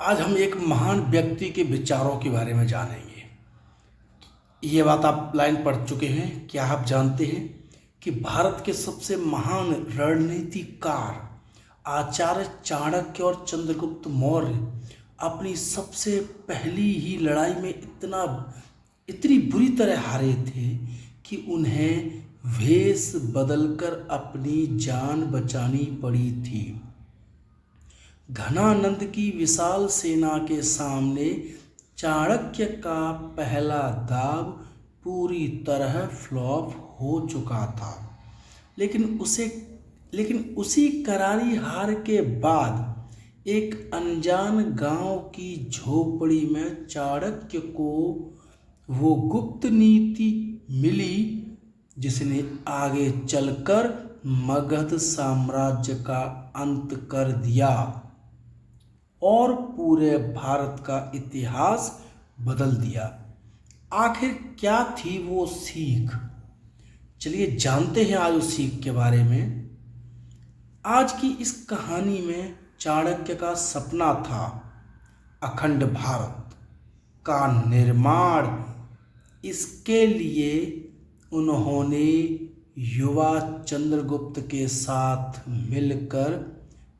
आज हम एक महान व्यक्ति के विचारों के बारे में जानेंगे। ये बात आप लाइन पढ़ चुके हैं। क्या आप जानते हैं कि भारत के सबसे महान रणनीतिकार आचार्य चाणक्य और चंद्रगुप्त मौर्य अपनी सबसे पहली ही लड़ाई में इतनी बुरी तरह हारे थे कि उन्हें वेश बदलकर अपनी जान बचानी पड़ी थी। घनानंद की विशाल सेना के सामने चाणक्य का पहला दाव पूरी तरह फ्लॉप हो चुका था। लेकिन उसी करारी हार के बाद एक अनजान गांव की झोपड़ी में चाणक्य को वो गुप्त नीति मिली जिसने आगे चलकर मगध साम्राज्य का अंत कर दिया और पूरे भारत का इतिहास बदल दिया। आखिर क्या थी वो सीख? चलिए जानते हैं आज उस सीख के बारे में। आज की इस कहानी में चाणक्य का सपना था अखंड भारत का निर्माण। इसके लिए उन्होंने युवा चंद्रगुप्त के साथ मिलकर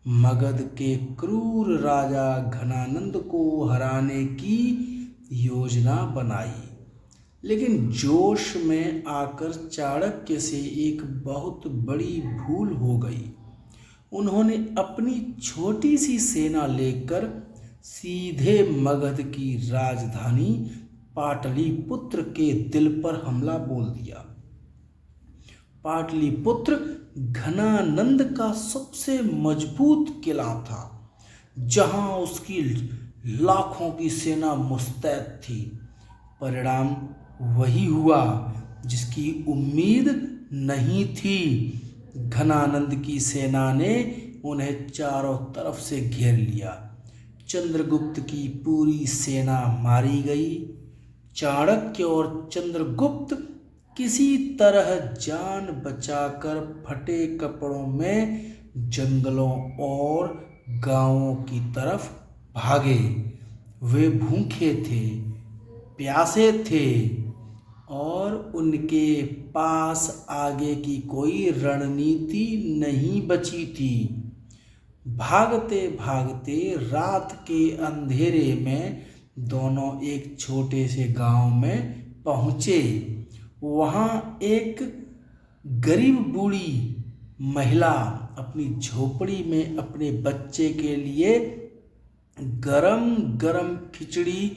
मगध के क्रूर राजा घनानंद को हराने की योजना बनाई। लेकिन जोश में आकर चाणक्य से एक बहुत बड़ी भूल हो गई। उन्होंने अपनी छोटी सी सेना लेकर सीधे मगध की राजधानी पाटलिपुत्र के दिल पर हमला बोल दिया। पाटलिपुत्र घनानंद का सबसे मजबूत किला था, जहां उसकी लाखों की सेना मुस्तैद थी। परिणाम वही हुआ जिसकी उम्मीद नहीं थी। घनानंद की सेना ने उन्हें चारों तरफ से घेर लिया। चंद्रगुप्त की पूरी सेना मारी गई। चाणक्य और चंद्रगुप्त किसी तरह जान बचाकर फटे कपड़ों में जंगलों और गांवों की तरफ भागे। वे भूखे थे, प्यासे थे और उनके पास आगे की कोई रणनीति नहीं बची थी। भागते भागते रात के अंधेरे में दोनों एक छोटे से गांव में पहुंचे। वहाँ एक गरीब बूढ़ी महिला अपनी झोपड़ी में अपने बच्चे के लिए गरम गरम खिचड़ी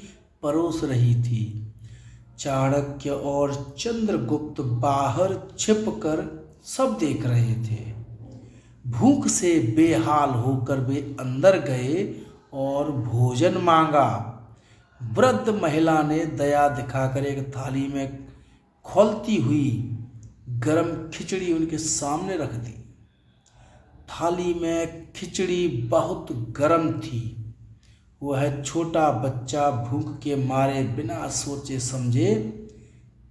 परोस रही थी। चाणक्य और चंद्रगुप्त बाहर छिपकर सब देख रहे थे। भूख से बेहाल होकर वे अंदर गए और भोजन मांगा। वृद्ध महिला ने दया दिखाकर एक थाली में खौलती हुई गरम खिचड़ी उनके सामने रख दी। थाली में खिचड़ी बहुत गरम थी। वह छोटा बच्चा भूख के मारे बिना सोचे समझे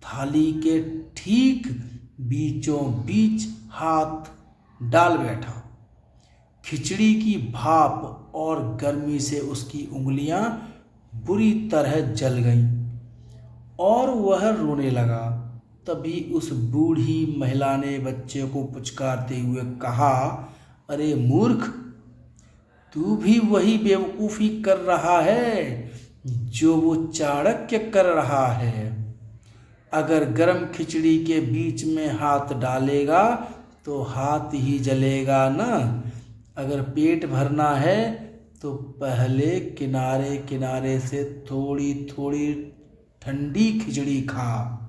थाली के ठीक बीचों बीच हाथ डाल बैठा। खिचड़ी की भाप और गर्मी से उसकी उंगलियां बुरी तरह जल गईं और वह रोने लगा। तभी उस बूढ़ी महिला ने बच्चे को पुचकारते हुए कहा, अरे मूर्ख, तू भी वही बेवकूफ़ी कर रहा है जो वो चाणक्य कर रहा है। अगर गरम खिचड़ी के बीच में हाथ डालेगा तो हाथ ही जलेगा ना। अगर पेट भरना है तो पहले किनारे किनारे से थोड़ी थोड़ी ठंडी खिचड़ी खा।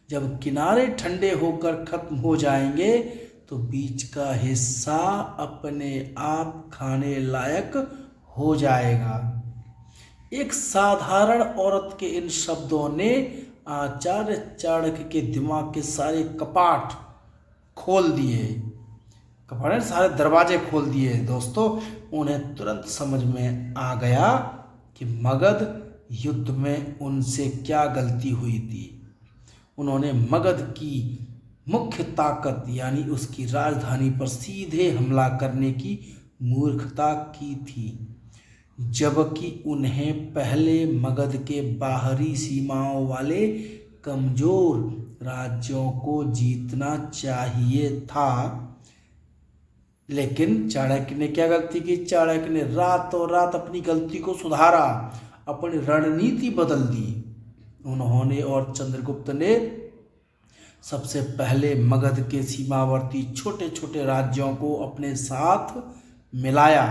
जब किनारे ठंडे होकर खत्म हो जाएंगे तो बीच का हिस्सा अपने आप खाने लायक हो जाएगा। एक साधारण औरत के इन शब्दों ने आचार्य चाणक्य के दिमाग के सारे कपाट खोल दिए। कपाट सारे दरवाजे खोल दिए। दोस्तों, उन्हें तुरंत समझ में आ गया कि मगध युद्ध में उनसे क्या गलती हुई थी। उन्होंने मगध की मुख्य ताकत यानी उसकी राजधानी पर सीधे हमला करने की मूर्खता की थी। जबकि उन्हें पहले मगध के बाहरी सीमाओं वाले कमजोर राज्यों को जीतना चाहिए था। लेकिन चाणक्य ने क्या गलती की? चाणक्य ने रातों रात अपनी गलती को सुधारा, अपनी रणनीति बदल दी। उन्होंने और चंद्रगुप्त ने सबसे पहले मगध के सीमावर्ती छोटे छोटे राज्यों को अपने साथ मिलाया।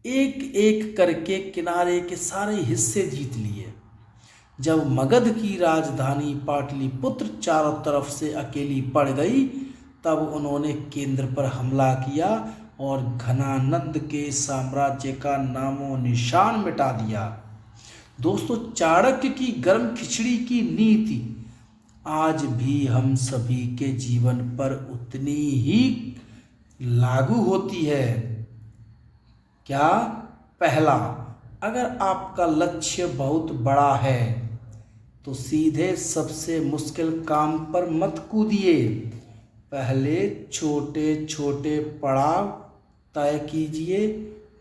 एक एक करके किनारे के सारे हिस्से जीत लिए। जब मगध की राजधानी पाटलिपुत्र चारों तरफ से अकेली पड़ गई, तब उन्होंने केंद्र पर हमला किया और घनानंद के साम्राज्य का नामो निशान मिटा दिया। दोस्तों, चाणक्य की गर्म खिचड़ी की नीति आज भी हम सभी के जीवन पर उतनी ही लागू होती है। क्या? पहला, अगर आपका लक्ष्य बहुत बड़ा है तो सीधे सबसे मुश्किल काम पर मत कूदिए। पहले छोटे छोटे पड़ाव तय कीजिए।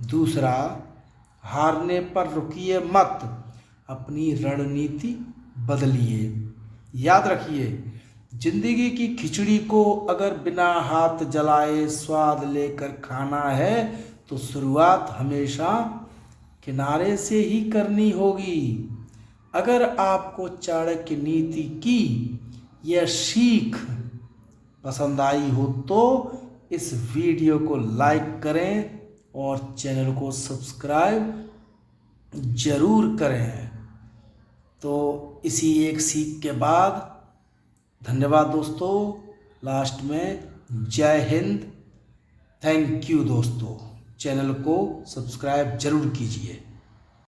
दूसरा, हारने पर रुकिए मत, अपनी रणनीति बदलिए। याद रखिए, जिंदगी की खिचड़ी को अगर बिना हाथ जलाए स्वाद लेकर खाना है तो शुरुआत हमेशा किनारे से ही करनी होगी। अगर आपको चाणक्य नीति की यह सीख पसंद आई हो तो इस वीडियो को लाइक करें और चैनल को सब्सक्राइब जरूर करें। तो इसी एक सीख के बाद धन्यवाद दोस्तों। लास्ट में जय हिंद, थैंक यू दोस्तों। चैनल को सब्सक्राइब जरूर कीजिए।